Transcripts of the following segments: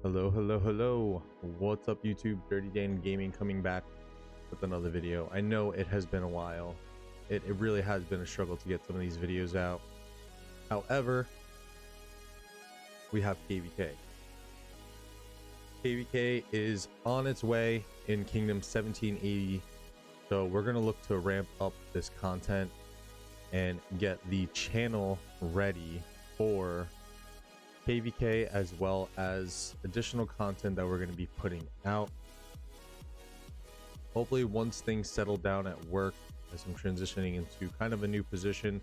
Hello, hello, hello. What's up, YouTube? Dirty Dan Gaming coming back with another video. I know it has been a while. It really has been a struggle to get some of these videos out. However, we have KVK. KVK is on its way in Kingdom 1780. So we're going to look to ramp up this content and get the channel ready for KVK, as well as additional content that we're going to be putting out. Hopefully once things settle down at work, as I'm transitioning into kind of a new position,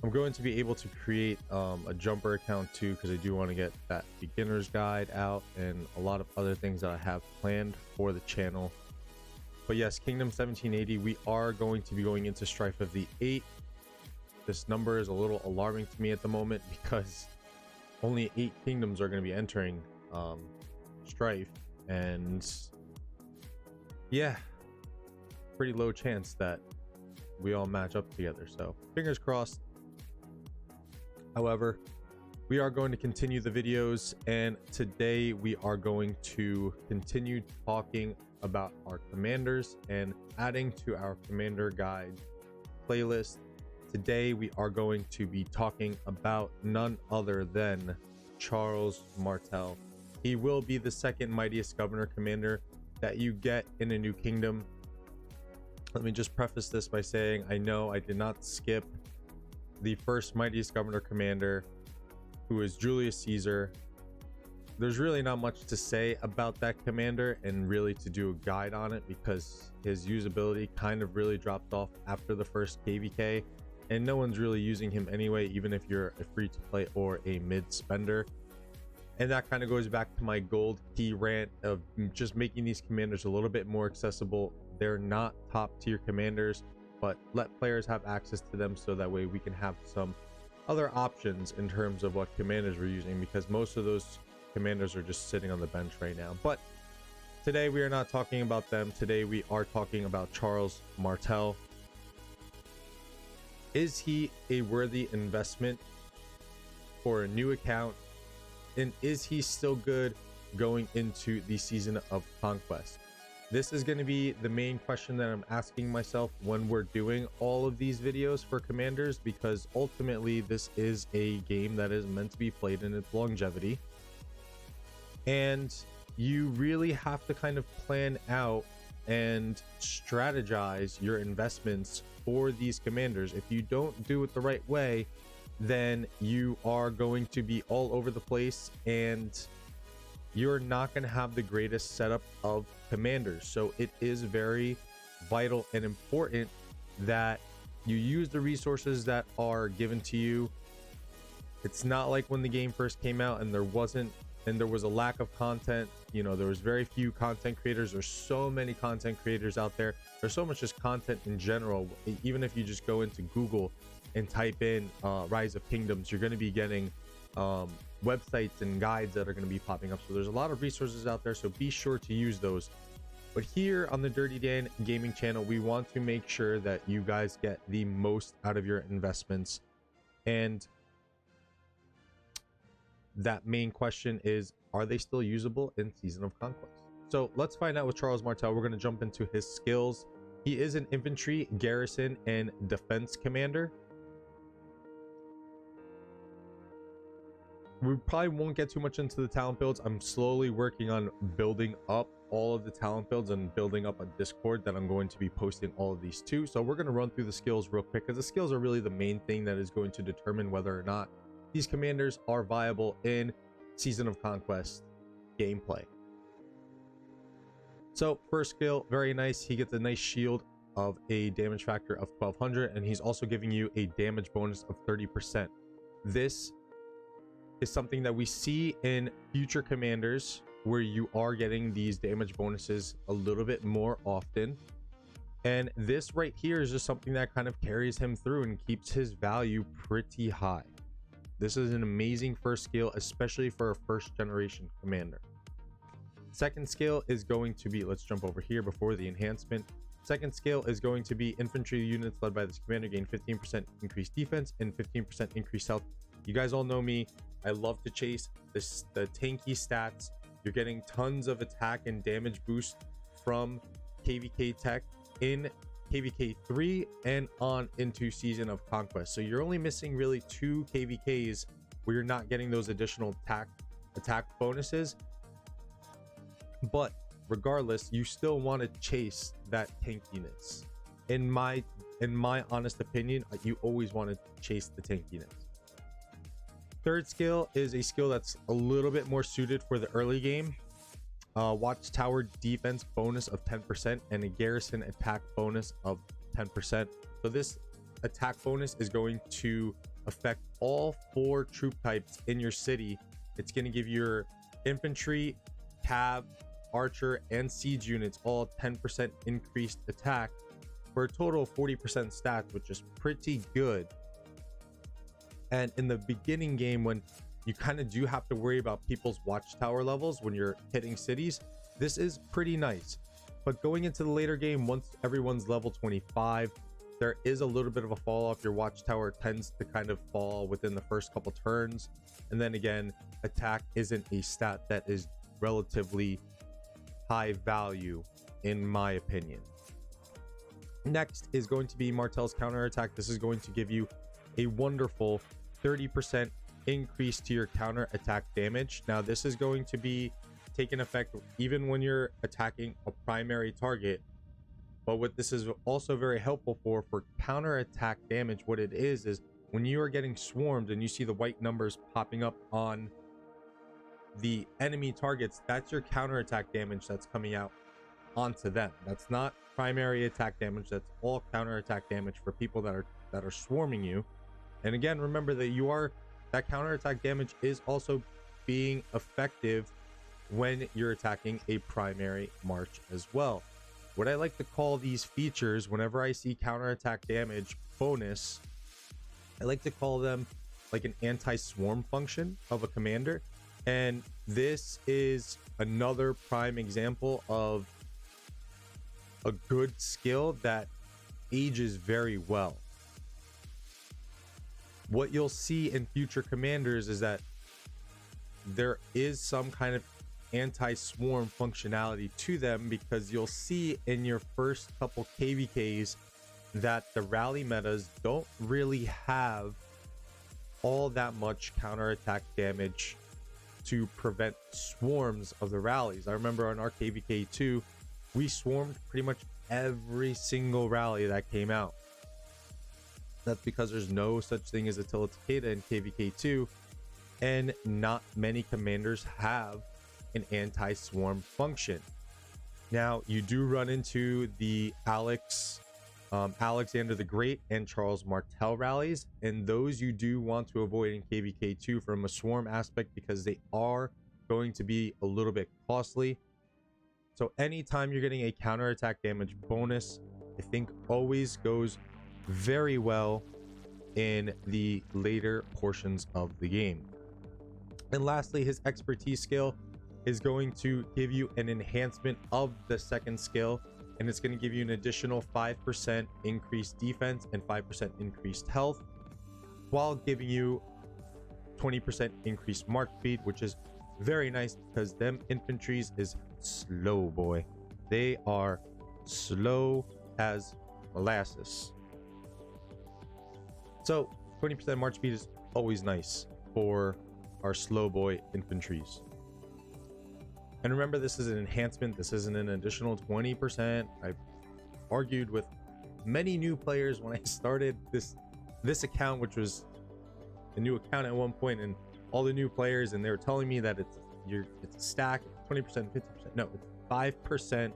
I'm going to be able to create a jumper account too, because I do want to get that beginner's guide out and a lot of other things that I have planned for the channel. But yes, Kingdom 1780, we are going to be going into Strife of the 8. This number is a little alarming to me at the moment because only 8 kingdoms are going to be entering Strife, and yeah, pretty low chance that we all match up together, so fingers crossed. However, we are going to continue the videos, and today we are going to continue talking about our commanders and adding to our commander guide playlist. Today we are going to be talking about none other than Charles Martel. He will be the second mightiest governor commander that you get in a new kingdom. Let me just preface this by saying I know I did not skip the first mightiest governor commander, who is Julius Caesar. There's really not much to say about that commander and really to do a guide on it, because his usability kind of really dropped off after the first KVK, and no one's really using him anyway, even if you're a free to play or a mid spender. And that kind of goes back to my gold key rant of just making these commanders a little bit more accessible. They're not top tier commanders, but let players have access to them so that way we can have some other options in terms of what commanders we're using, because most of those commanders are just sitting on the bench right now. But today we are not talking about them. Today we are talking about Charles Martel. Is he a worthy investment for a new account, and is he still good going into the season of conquest? This is going to be the main question that I'm asking myself when we're doing all of these videos for commanders, because ultimately this is a game that is meant to be played in its longevity, and you really have to kind of plan out and strategize your investments for these commanders. If you don't do it the right way, then you are going to be all over the place and you're not going to have the greatest setup of commanders. So it is very vital and important that you use the resources that are given to you. It's not like when the game first came out and there was a lack of content. You know, there was very few content creators. There's so many content creators out there. There's so much just content in general. Even if you just go into Google and type in Rise of Kingdoms, you're going to be getting websites and guides that are going to be popping up. So there's a lot of resources out there, so be sure to use those. But here on the Dirty Dan Gaming channel, we want to make sure that you guys get the most out of your investments, and that main question is, are they still usable in Season of Conquest? So let's find out with Charles Martel. We're going to jump into his skills. He is an infantry, garrison, and defense commander. We probably won't get too much into the talent builds. I'm slowly working on building up all of the talent builds and building up a Discord that I'm going to be posting all of these to. So we're going to run through the skills real quick, because the skills are really the main thing that is going to determine whether or not these commanders are viable in Season of Conquest gameplay. So first skill, very nice. He gets a nice shield of a damage factor of 1200, and he's also giving you a damage bonus of 30%. This is something that we see in future commanders, where you are getting these damage bonuses a little bit more often. And this right here is just something that kind of carries him through and keeps his value pretty high. This is an amazing first skill, especially for a first generation commander. Second skill is going to be, let's jump over here before the enhancement. Second skill is going to be infantry units led by this commander gain 15% increased defense and 15% increased health. You guys all know me. I love to chase the tanky stats. You're getting tons of attack and damage boost from kvk tech in kvk 3 and on into Season of Conquest. So you're only missing really 2 kvks where you're not getting those additional attack bonuses. But regardless, you still want to chase that tankiness. In my honest opinion, you always want to chase the tankiness. Third skill is a skill that's a little bit more suited for the early game. Watchtower defense bonus of 10% and a garrison attack bonus of 10%. So this attack bonus is going to affect all 4 troop types in your city. It's going to give your infantry, cav, archer, and siege units all 10% increased attack for a total of 40% stats, which is pretty good. And in the beginning game, when you kind of do have to worry about people's watchtower levels when you're hitting cities, this is pretty nice. But going into the later game, once everyone's level 25, there is a little bit of a fall off. Your watchtower tends to kind of fall within the first couple turns. And then again, attack isn't a stat that is relatively high value, in my opinion. Next is going to be Martel's counterattack. This is going to give you a wonderful 30% increase to your counterattack damage. Now, this is going to be taking effect even when you're attacking a primary target. But what this is also very helpful for counterattack damage, what it is when you are getting swarmed and you see the white numbers popping up on the enemy targets, that's your counterattack damage that's coming out onto them. That's not primary attack damage, that's all counterattack damage for people that are swarming you. And again, remember that that counterattack damage is also being effective when you're attacking a primary march as well. What I like to call these features, whenever I see counterattack damage bonus, I like to call them like an anti-swarm function of a commander. And this is another prime example of a good skill that ages very well. What you'll see in future commanders is that there is some kind of anti-swarm functionality to them, because you'll see in your first couple kvks that the rally metas don't really have all that much counterattack damage to prevent swarms of the rallies. I remember on our kvk 2, we swarmed pretty much every single rally that came out. That's because there's no such thing as a Attila Takeda in kvk 2, and not many commanders have an anti-swarm function. Now, you do run into the Alexander the Great and Charles Martel rallies, and those you do want to avoid in kvk 2 from a swarm aspect, because they are going to be a little bit costly. So anytime you're getting a counterattack damage bonus, I think always goes very well in the later portions of the game. And lastly, his expertise skill is going to give you an enhancement of the second skill, and it's going to give you an additional 5% increased defense and 5% increased health, while giving you 20% increased march speed, which is very nice because them infantries is slow, boy. They are slow as molasses. So 20% march speed is always nice for our slow boy infantries. And remember, this is an enhancement. This isn't an additional 20%. I've argued with many new players when I started this account, which was a new account at one point, and all the new players, and they were telling me that it's a stack, 20%, 50%. No, it's 5%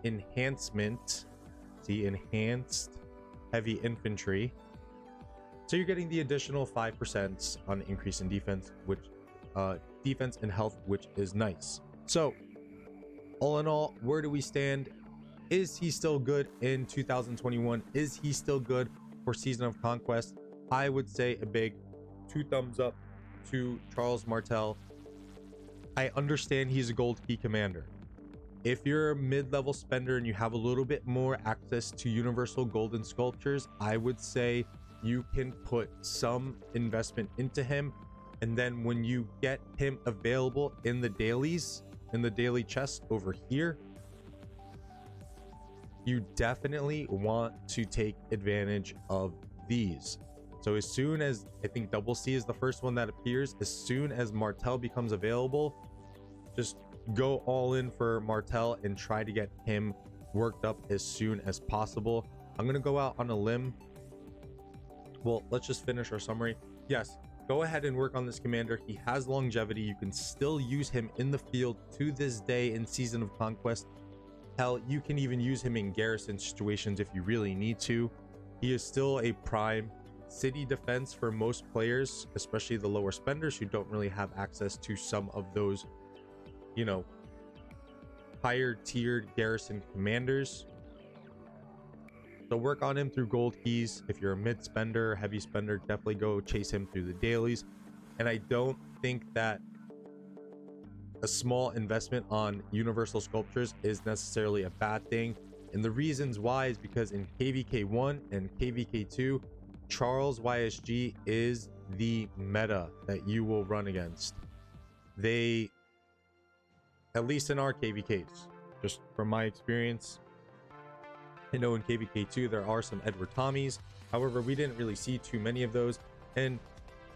enhancement. See, enhanced heavy infantry. So you're getting the additional 5% on increase in defense, which defense and health, which is nice. So all in all, where do we stand? Is he still good in 2021? Is he still good for Season of Conquest? I would say a big 2 thumbs up to Charles Martel. I understand he's a gold key commander. If you're a mid-level spender and you have a little bit more access to universal golden sculptures, I would say you can put some investment into him. And then when you get him available in the dailies, in the daily chest over here, you definitely want to take advantage of these. So as soon as, I think double C is the first one that appears, as soon as Martel becomes available, just go all in for Martel and try to get him worked up as soon as possible. I'm going to go out on a limb. Well, let's just finish our summary. Yes, go ahead and work on this commander. He has longevity. You can still use him in the field to this day in Season of Conquest. Hell, you can even use him in garrison situations if you really need to. He is still a prime city defense for most players, especially the lower spenders who don't really have access to some of those, you know, higher tiered garrison commanders. So work on him through gold keys. If you're a mid spender, heavy spender, definitely go chase him through the dailies. And I don't think that a small investment on universal sculptures is necessarily a bad thing. And the reasons why is because in KVK 1 and KVK 2, Charles YSG is the meta that you will run against. They, at least in our KVKs, just from my experience, I know in KVK 2 there are some Edward Tommies. However, we didn't really see too many of those. And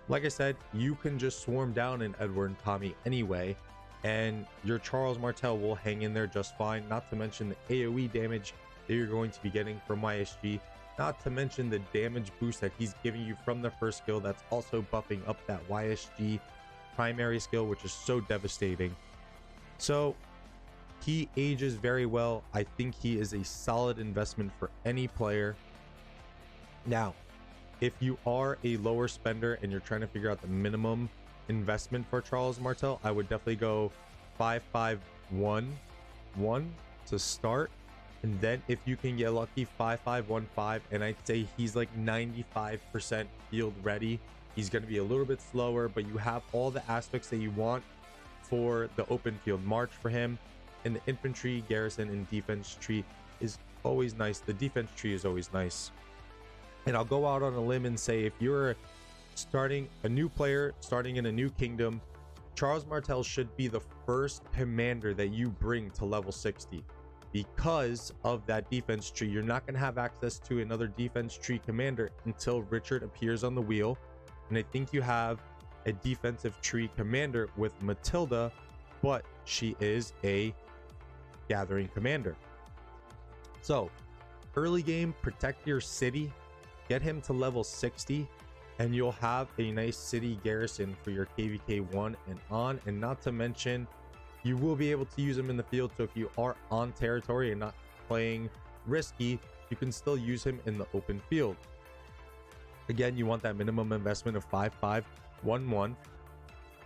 like I said, you can just swarm down an Edward and Tommy anyway, and your Charles Martel will hang in there just fine. Not to mention the AoE damage that you're going to be getting from YSG. Not to mention the damage boost that he's giving you from the first skill that's also buffing up that YSG primary skill, which is so devastating. So he ages very well. I think he is a solid investment for any player. Now, if you are a lower spender and you're trying to figure out the minimum investment for Charles Martel, I would definitely go 5-5-1-1 to start. And then if you can get lucky, 5-5-1-5, and I'd say he's like 95% field ready. He's going to be a little bit slower, but you have all the aspects that you want for the open field march for him. And the infantry, garrison, and defense tree is always nice. The defense tree is always nice. And I'll go out on a limb and say, if you're starting a new player, starting in a new kingdom, Charles Martel should be the first commander that you bring to level 60. Because of that defense tree, you're not going to have access to another defense tree commander until Richard appears on the wheel. And I think you have a defensive tree commander with Matilda, but she is a gathering commander. So early game, protect your city, get him to level 60, and you'll have a nice city garrison for your KVK 1 and on. And not to mention, you will be able to use him in the field. So if you are on territory and not playing risky, you can still use him in the open field. Again, you want that minimum investment of 5-5-1-1.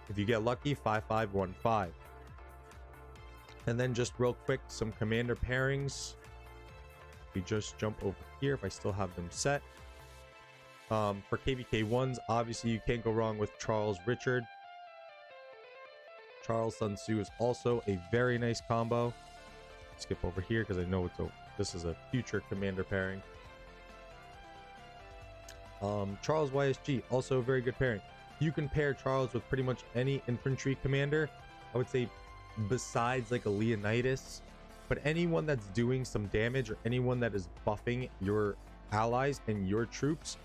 If you get lucky, 5-5-1-5. And then just real quick, some commander pairings. We just jump over here if I still have them set. For KVK 1s, obviously you can't go wrong with Charles Richard. Charles Sun Tzu is also a very nice combo. Skip over here because I know this is a future commander pairing. Charles YSG, also a very good pairing. You can pair Charles with pretty much any infantry commander. I would say besides like a Leonidas, but anyone that's doing some damage or anyone that is buffing your allies and your troops,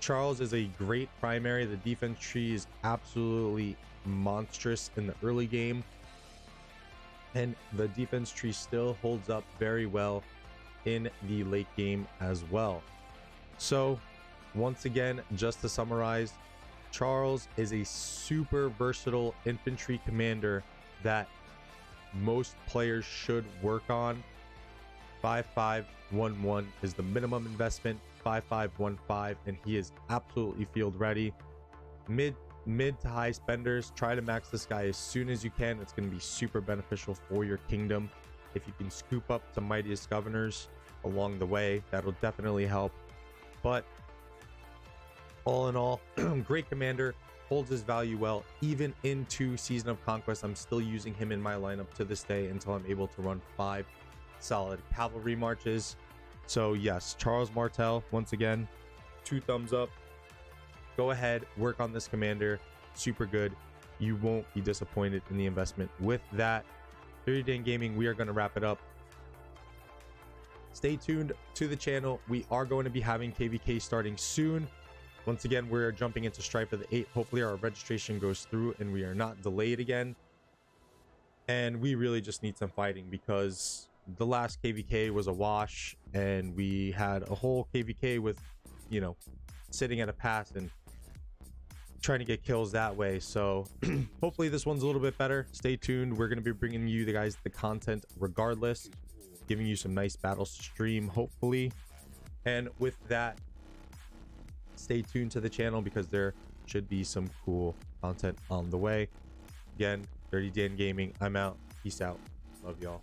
Charles is a great primary. The defense tree is absolutely monstrous in the early game, and the defense tree still holds up very well in the late game as well. So once again, just to summarize, Charles is a super versatile infantry commander that most players should work on. 5-5-1-1 is the minimum investment. 5-5-1-5, and he is absolutely field ready. Mid to high spenders, try to max this guy as soon as you can. It's going to be super beneficial for your kingdom. If you can scoop up some mightiest governors along the way, that'll definitely help. But all in all, great commander, holds his value well even into Season of Conquest. I'm still using him in my lineup to this day until I'm able to run 5 solid cavalry marches. So yes, Charles Martel, once again, 2 thumbs up. Go ahead, work on this commander. super good. You won't be disappointed in the investment. With that, 30 Day Gaming, we are going to wrap it up. Stay tuned to the channel. We are going to be having kvk starting soon. Once again, we're jumping into Stripe of the 8th. Hopefully our registration goes through and we are not delayed again. And we really just need some fighting, because the last kvk was a wash and we had a whole kvk with, you know, sitting at a pass and trying to get kills that way. So hopefully this one's a little bit better. Stay tuned. We're going to be bringing you the content regardless, giving you some nice battles to stream, hopefully. And with that, stay tuned to the channel because there should be some cool content on the way. Again, 30 Dan Gaming, I'm out. Peace out. Love y'all.